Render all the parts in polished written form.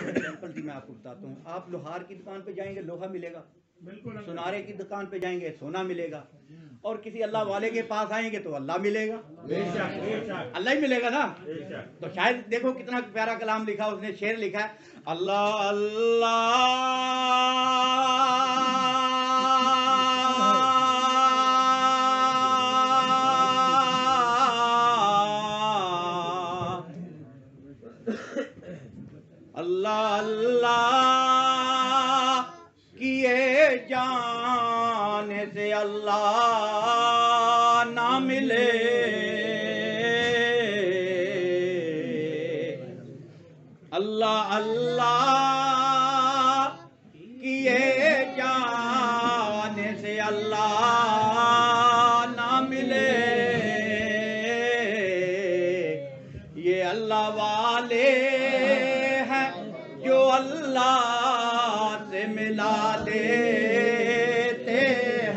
Example दी मैं आपको बताता हूँ। आप लोहार की दुकान पे जाएंगे लोहा मिलेगा, सुनारे की दुकान पे जाएंगे सोना मिलेगा, और किसी अल्लाह वाले के पास आएंगे तो अल्लाह मिलेगा, अल्लाह ही मिलेगा ना। तो शायद देखो कितना प्यारा कलाम लिखा उसने, शेर लिखा है, अल्लाह अल्लाह अल्लाह किए जाने से अल्लाह ना मिले, अल्लाह अल्लाह किए जाने से अल्लाह ना मिले। ये अल्लाह वाले जो अल्लाह से मिला देते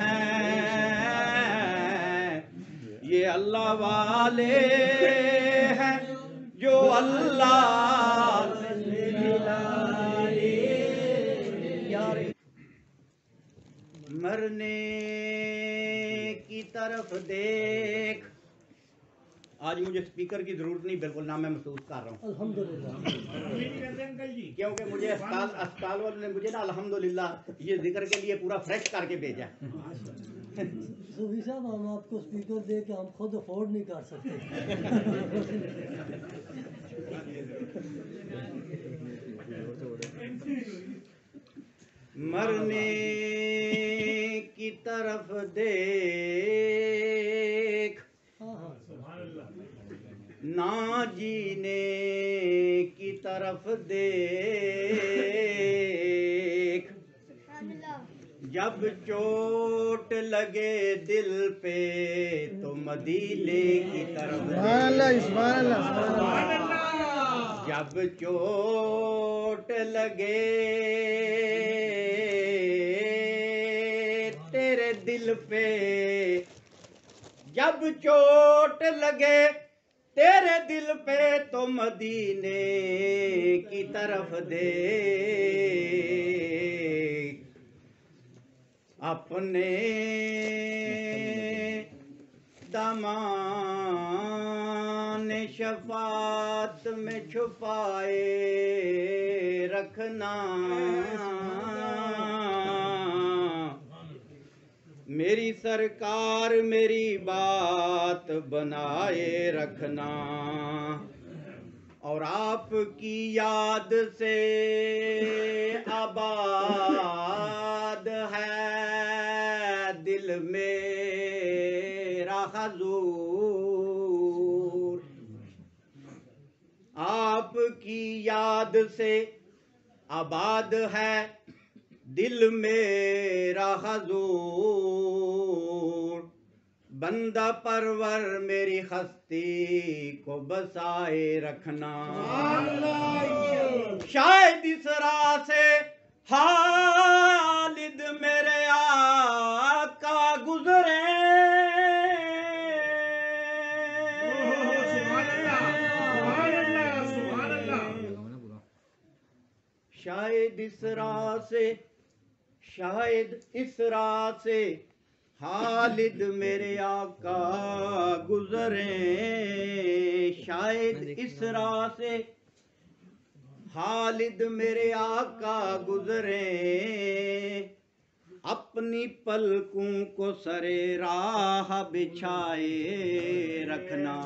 हैं, ये अल्लाह वाले हैं जो अल्लाह से मिला देते। मरने की तरफ देख, आज मुझे स्पीकर की जरूरत नहीं, बिल्कुल ना मैं महसूस कर रहा हूँ अल्हम्दुलिल्लाह, क्योंकि मुझे अस्पताल वालों ने मुझे ना अल्हम्दुलिल्लाह ये जिक्र के लिए पूरा फ्रेश करके भेजा। सूफी साहब हम आपको स्पीकर दे के हम खुद अफोर्ड नहीं कर सकते। मरने की तरफ देख, ना जीने की तरफ देख, जब चोट लगे दिल पे तो मदीने की तरफ देख, जब चोट लगे तेरे दिल पे, जब चोट लगे तेरे दिल पे तो मदीने की तरफ देख, अपने दामान शफात में छुपाए रखना, मेरी सरकार मेरी बात बनाए रखना, और आपकी याद से आबाद है दिल मेरा हुजूर, आपकी याद से आबाद है दिल मेरा हुजूर, बंदा परवर मेरी हस्ती को बसाए रखना, शायद इस राह से खालिद मेरे आका गुजरे, शायद इस राह से, शायद इस राह से खालिद मेरे आका गुजरे, शायद इस राह से खालिद मेरे आका गुजरे, अपनी पलकों को सरे राह बिछाए रखना।